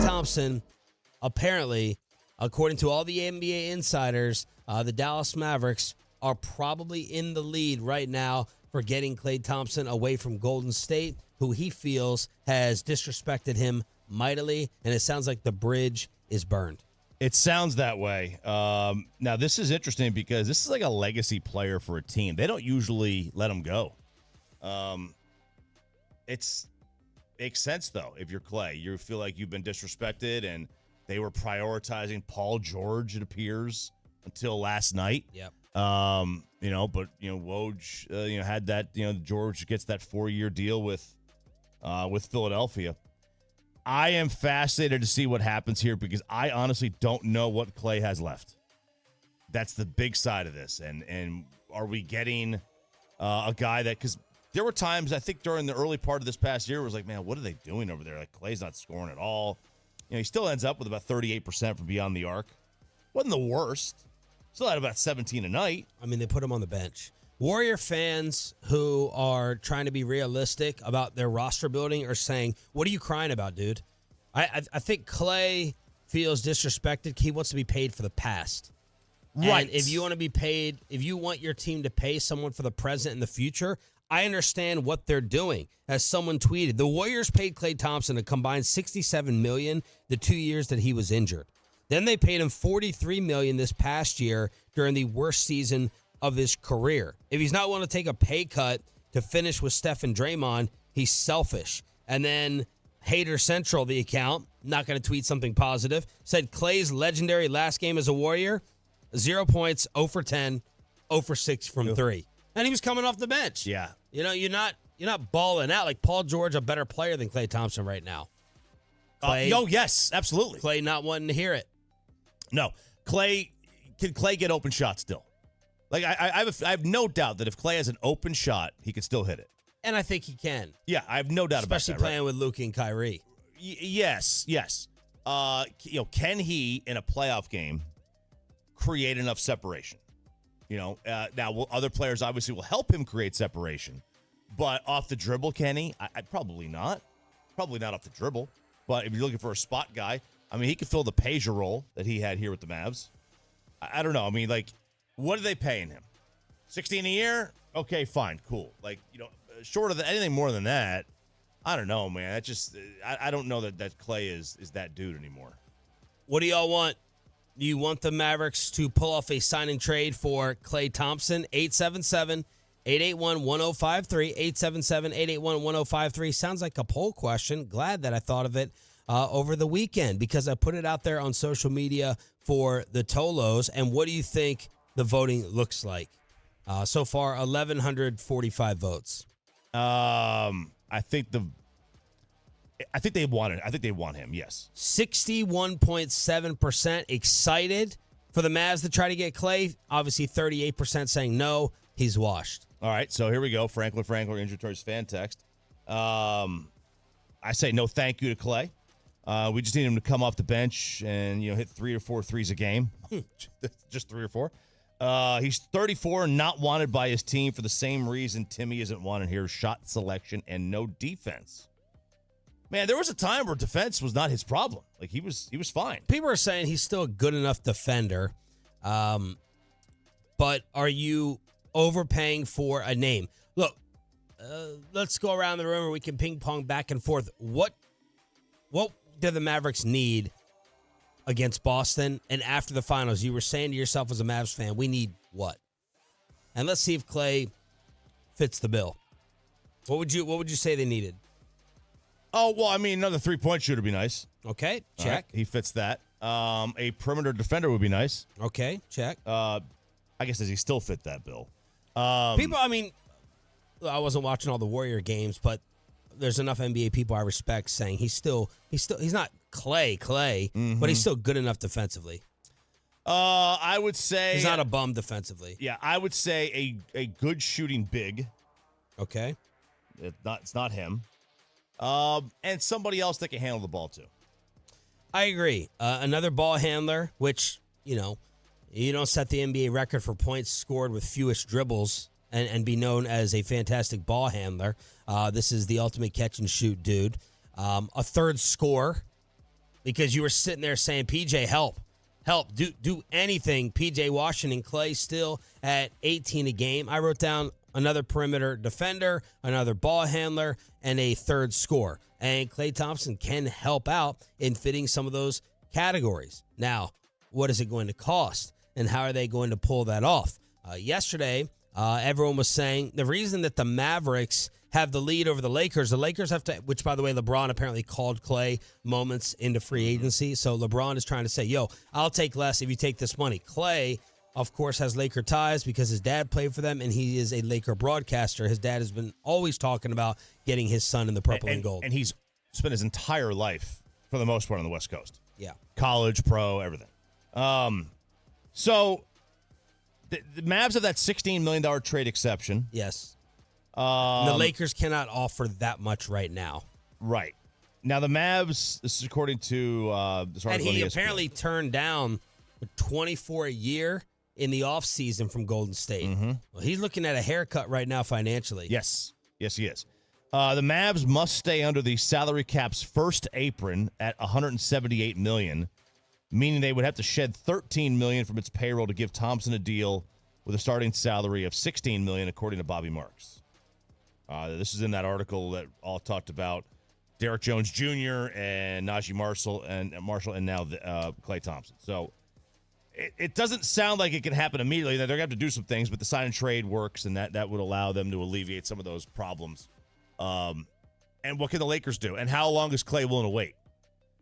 Klay Thompson, apparently, according to all the NBA insiders, the Dallas Mavericks are probably in the lead right now for getting Klay Thompson away from Golden State, who he feels has disrespected him mightily, and it sounds like the bridge is burned. It sounds that way. Now, this is interesting because this is like a legacy player for a team. They don't usually let him go. It makes sense, though, if you're Klay. You feel like you've been disrespected, and they were prioritizing Paul George, it appears, until last night. Yep. But Woj, had that. George gets that 4-year deal with Philadelphia. I am fascinated to see what happens here because I honestly don't know what Klay has left. That's the big side of this, and are we getting a guy that, because there were times I think during the early part of this past year it was like, man, what are they doing over there? Like, Klay's not scoring at all. He still ends up with about 38% from beyond the arc. Wasn't the worst. Still had about 17 a night. I mean, they put him on the bench. Warrior fans who are trying to be realistic about their roster building are saying, what are you crying about, dude? I think Klay feels disrespected. He wants to be paid for the past. Right. And if you want to be paid, if you want your team to pay someone for the present and the future, I understand what they're doing. As someone tweeted, the Warriors paid Klay Thompson a combined $67 million the 2 years that he was injured. Then they paid him $43 million this past year during the worst season of his career. If he's not willing to take a pay cut to finish with Steph and Draymond, he's selfish. And then Hater Central, the account, not going to tweet something positive, said Klay's legendary last game as a Warrior, 0 points, 0 for 10, 0 for 6 from 3. And he was coming off the bench. Yeah. You're not balling out. Like Paul George, a better player than Klay Thompson right now. Yes, absolutely. Klay not wanting to hear it. No. Can Klay get open shots still? Like, I have no doubt that if Klay has an open shot, he can still hit it. And I think he can. Yeah, I have no doubt about that. Especially playing with Luka and Kyrie. Yes. Can he, in a playoff game, create enough separation? Now, other players obviously will help him create separation. But off the dribble, can he? I probably not. Probably not off the dribble. But if you're looking for a spot guy, I mean, he could fill the Peja role that he had here with the Mavs. I don't know. I mean, like, what are they paying him? $16 a year? Okay, fine, cool. Like, short of anything more than that, I don't know, man. That just I don't know that Klay is that dude anymore. What do y'all want? Do you want the Mavericks to pull off a sign and trade for Klay Thompson? 877-881-1053. 877-881-1053. Sounds like a poll question. Glad that I thought of it over the weekend because I put it out there on social media for the Tolos. And what do you think the voting looks like? So far, 1,145 votes. I think they want it. I think they want him, yes. 61.7% excited for the Mavs to try to get Klay. Obviously, 38% saying no, he's washed. All right, so here we go. Franklin, Injured Toys fan text. I say no thank you to Klay. We just need him to come off the bench and hit 3 or 4 threes a game. Just 3 or 4. He's 34 and not wanted by his team for the same reason Timmy isn't wanted here: shot selection and no defense. Man, there was a time where defense was not his problem. Like, he was fine. People are saying he's still a good enough defender. But are you overpaying for a name? Look, let's go around the room and we can ping pong back and forth. What do the Mavericks need against Boston? And after the finals, you were saying to yourself as a Mavs fan, we need what? And let's see if Klay fits the bill. What would you say they needed? Oh, well, I mean, another 3-point shooter would be nice. Okay, check. Right, he fits that. A perimeter defender would be nice. Okay, check. I guess, does he still fit that bill? People, I mean, I wasn't watching all the Warrior games, but there's enough NBA people I respect saying he's not Klay, but he's still good enough defensively. I would say he's not a bum defensively. Yeah, I would say a good shooting big. Okay. It's not him. And somebody else that can handle the ball too. I agree. Another ball handler, which, you don't set the NBA record for points scored with fewest dribbles and be known as a fantastic ball handler. This is the ultimate catch and shoot dude. A third scorer, because you were sitting there saying, PJ, help, do anything. PJ Washington, Klay still at 18 a game. I wrote down another perimeter defender, another ball handler, and a third scorer. And Klay Thompson can help out in fitting some of those categories. Now, what is it going to cost, and how are they going to pull that off? Yesterday, everyone was saying the reason that the Mavericks have the lead over the Lakers have to, which, by the way, LeBron apparently called Klay moments into free agency. So LeBron is trying to say, yo, I'll take less if you take this money. Klay, of course, has Laker ties because his dad played for them, and he is a Laker broadcaster. His dad has been always talking about getting his son in the purple and gold. And he's spent his entire life, for the most part, on the West Coast. Yeah. College, pro, everything. So the Mavs have that $16 million trade exception. Yes. The Lakers cannot offer that much right now. Right. Now, the Mavs, this is according to this article. And he on ESPN. apparently turned down $24 a year in the offseason from Golden State. Mm-hmm. Well, he's looking at a haircut right now financially. Yes. Yes, he is. The Mavs must stay under the salary cap's first apron at $178 million, meaning they would have to shed $13 million from its payroll to give Thompson a deal with a starting salary of $16 million, according to Bobby Marks. This is in that article that all talked about Derrick Jones Jr. and Najee Marshall and now Klay Thompson. So it doesn't sound like it can happen immediately. They're going to have to do some things, but the sign and trade works, and that would allow them to alleviate some of those problems. And what can the Lakers do? And how long is Klay willing to wait?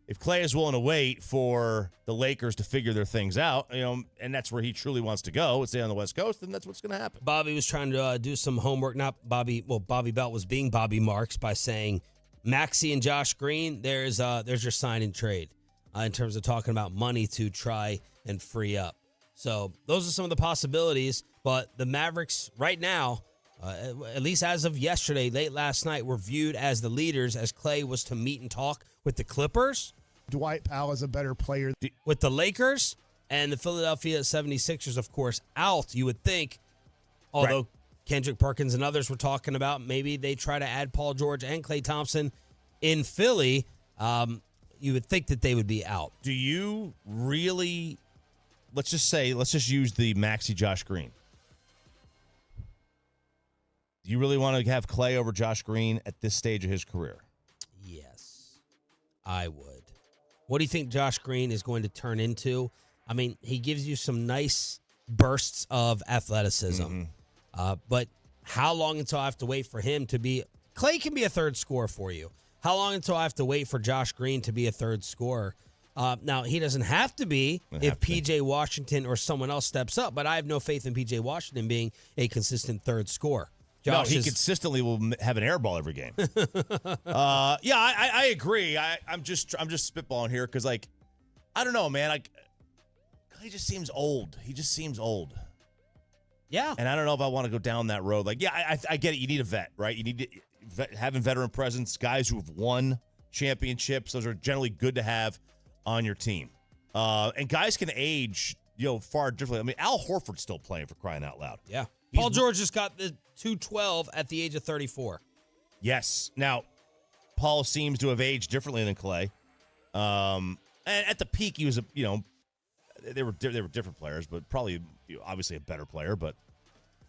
If Klay is willing to wait for the Lakers to figure their things out, and that's where he truly wants to go, stay on the West Coast, then that's what's going to happen. Bobby was trying to do some homework. Bobby Belt was being Bobby Marks by saying Maxey and Josh Green, there's your sign and trade in terms of talking about money to try and free up. So those are some of the possibilities, but the Mavericks right now, at least as of yesterday, late last night, were viewed as the leaders as Klay was to meet and talk with the Clippers. Dwight Powell is a better player. With the Lakers and the Philadelphia 76ers, of course, out, you would think, although Kendrick Perkins and others were talking about maybe they try to add Paul George and Klay Thompson in Philly, you would think that they would be out. Do you really, let's just use the Maxey Josh Green. Do you really want to have Klay over Josh Green at this stage of his career? Yes, I would. What do you think Josh Green is going to turn into? I mean, he gives you some nice bursts of athleticism. But how long until I have to wait for him to be... Klay can be a third scorer for you. How long until I have to wait for Josh Green to be a third scorer? Now, he doesn't have to be if P.J. Washington or someone else steps up, but I have no faith in P.J. Washington being a consistent third scorer. Josh consistently will have an air ball every game. I agree. I'm just spitballing here because, I don't know, man. He just seems old. He just seems old. Yeah. And I don't know if I want to go down that road. I get it. You need a vet, right? You need to having veteran presence, guys who have won championships. Those are generally good to have on your team. And guys can age, far differently. I mean, Al Horford's still playing, for crying out loud. Yeah. Paul George just got the 212 at the age of 34. Yes. Now, Paul seems to have aged differently than Klay. And at the peak, he was they were different players, but probably obviously a better player. But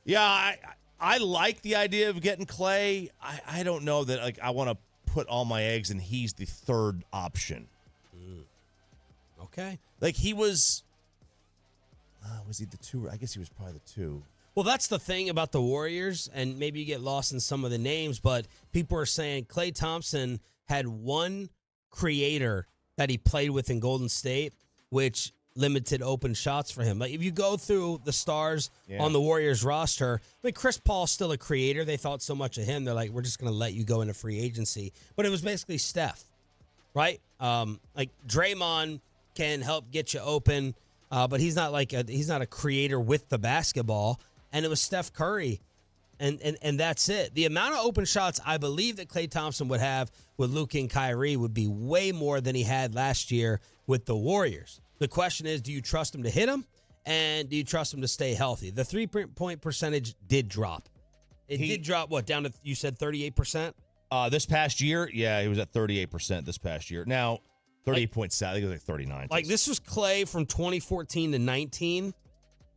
yeah, I like the idea of getting Klay. I don't know that I want to put all my eggs and he's the third option. Okay. He was he the two? I guess he was probably the two. Well, that's the thing about the Warriors, and maybe you get lost in some of the names, but people are saying Klay Thompson had one creator that he played with in Golden State, which limited open shots for him. If you go through the stars on the Warriors roster, Chris Paul's still a creator. They thought so much of him. They're like, we're just going to let you go into free agency. But it was basically Steph, right? Draymond can help get you open, but he's not a creator with the basketball. And it was Steph Curry, and that's it. The amount of open shots I believe that Klay Thompson would have with Luka and Kyrie would be way more than he had last year with the Warriors. The question is, do you trust him to hit him, and do you trust him to stay healthy? The three-point percentage did drop. It did drop, down to, you said 38%? This past year? Yeah, he was at 38% this past year. Now, 38.7. I think it was like 39. Like, this was Klay from 2014 to 19,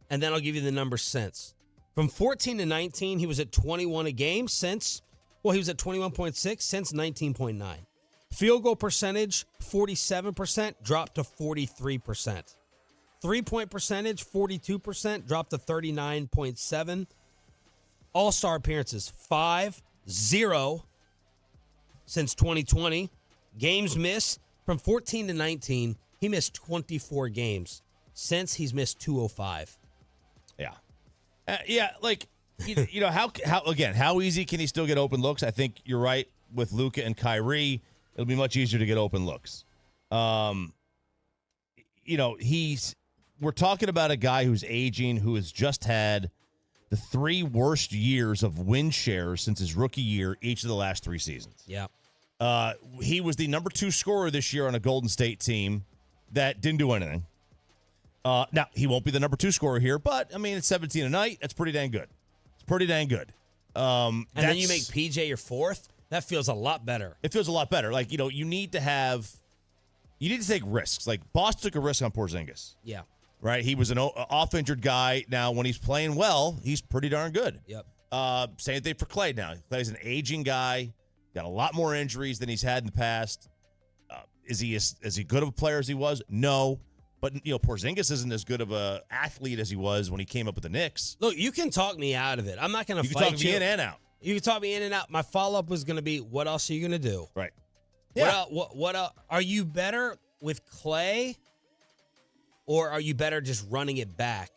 and then I'll give you the numbers since. From 14 to 19, he was at 21 a game since, he was at 21.6 since 19.9. Field goal percentage, 47%, dropped to 43%. 3-point percentage, 42%, dropped to 39.7. All-star appearances, 5-0 since 2020. Games missed, from 14 to 19, he missed 24 games. Since, he's missed 205. Yeah. Like, you know, how easy can he still get open looks? I think you're right. With Luka and Kyrie, it'll be much easier to get open looks. You know, we're talking about a guy who's aging, who has just had the 3 worst years of win shares since his rookie year, each of the last 3 seasons. Yeah. He was the number 2 scorer this year on a Golden State team that didn't do anything. Now, he won't be the number 2 scorer here, but, I mean, it's 17 a night. That's pretty dang good. It's pretty dang good. And then you make PJ your 4th? That feels a lot better. It feels a lot better. Like, you know, you need to take risks. Like, Boston took a risk on Porzingis. Yeah. Right? He was an off-injured guy. Now, when he's playing well, he's pretty darn good. Yep. Same thing for Klay now. Klay's an aging guy, got a lot more injuries than he's had in the past. Is he good of a player as he was? No. But, you know, Porzingis isn't as good of a athlete as he was when he came up with the Knicks. Look, you can talk me out of it. I'm not going to fight you. You can talk me in and out. You can talk me in and out. My follow-up was going to be, what else are you going to do? Right. Yeah. What else? Are you better with Klay, or are you better just running it back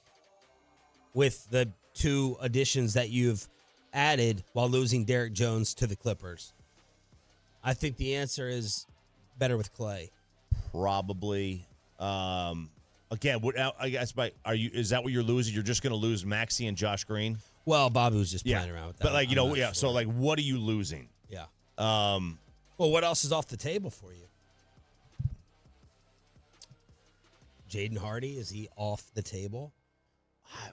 with the 2 additions that you've added while losing Derek Jones to the Clippers? I think the answer is better with Klay. Probably. Again, I guess is that what you're losing? You're just going to lose Maxey and Josh Green? Well, Bobby was just playing around with that. But, like, you know, sure. So, like, what are you losing? Yeah. Well, what else is off the table for you? Jaden Hardy, is he off the table?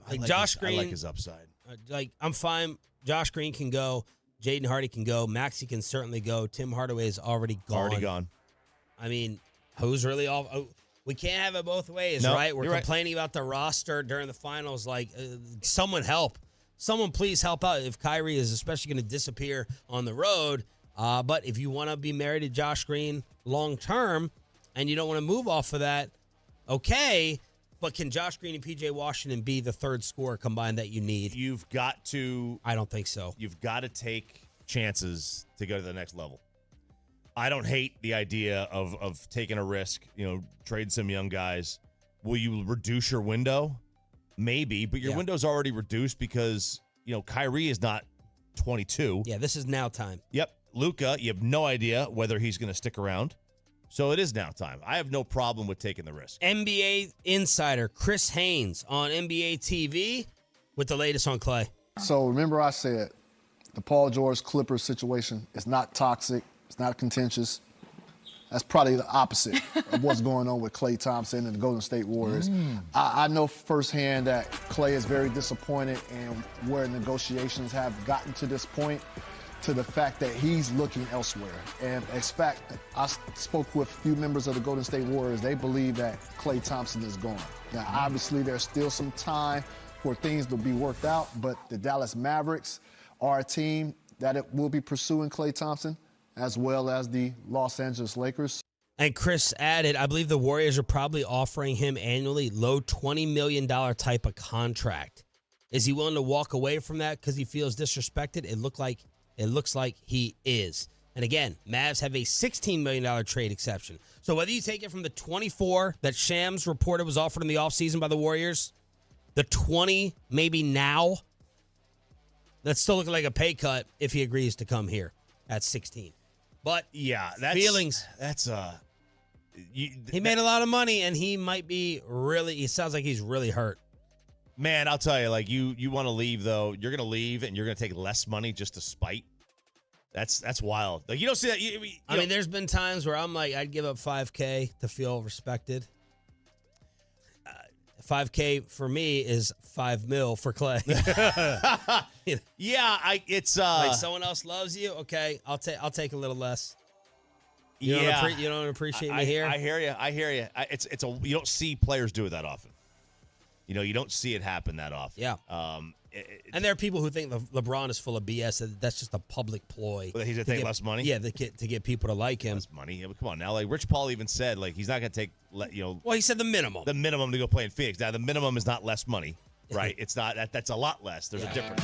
I like Josh Green, I like his upside. I'm fine. Josh Green can go. Jaden Hardy can go. Maxey can certainly go. Tim Hardaway is already gone. Already gone. I mean, who's really off? We can't have it both ways, No, right? We're you're complaining about the roster during the finals. Like, someone help. Someone please help out if Kyrie is especially going to disappear on the road. But if you want to be married to Josh Green long term and you don't want to move off of that, okay. But can Josh Green and PJ Washington be the 3rd scorer combined that you need? You've got to. I don't think so. You've got to take chances to go to the next level. I don't hate the idea of taking a risk, you know, trade some young guys. Will you reduce your window? Maybe, but your window's already reduced because, you know, Kyrie is not 22. Yeah, this is now time. Yep. Luka, you have no idea whether he's going to stick around. So it is now time. I have no problem with taking the risk. NBA insider Chris Haynes on NBA TV with the latest on Klay. So remember I said the Paul George Clippers situation is not toxic. It's not contentious. That's probably the opposite of what's going on with Klay Thompson and the Golden State Warriors. I know firsthand that Klay is very disappointed in where negotiations have gotten to this point, to the fact that he's looking elsewhere. And I spoke with a few members of the Golden State Warriors. They believe that Klay Thompson is gone. Now, obviously, there's still some time for things to be worked out, but the Dallas Mavericks are a team that it will be pursuing Klay Thompson, as well as the Los Angeles Lakers. And Chris added, I believe the Warriors are probably offering him annually low $20 million type of contract. Is he willing to walk away from that because he feels disrespected? It looks like he is. And again, Mavs have a $16 million trade exception. So whether you take it from the 24 that Shams reported was offered in the offseason by the Warriors, the 20 maybe now, that's still looking like a pay cut if he agrees to come here at 16. But yeah, feelings. He made a lot of money, and he might be he sounds like he's really hurt. Man, I'll tell you, like, you want to leave, though. You're going to leave, and you're going to take less money just to spite. That's wild. Like, you don't see that. I mean, there's been times where I'm like, I'd give up $5K to feel respected. $5K for me is $5 million for Klay. Yeah, it's like someone else loves you. Okay, I'll take a little less. You don't appreciate me here? I hear you. You don't see players do it that often. You don't see it happen that often. Yeah. And there are people who think LeBron is full of BS. That's just a public ploy. But he's going to take less money? Yeah, to get people to like him. Less money? Yeah, but come on now. Like Rich Paul even said, like he's not going to take, Well, he said the minimum. The minimum to go play in Phoenix. Now, the minimum is not less money, right? It's not. That's a lot less. There's a difference.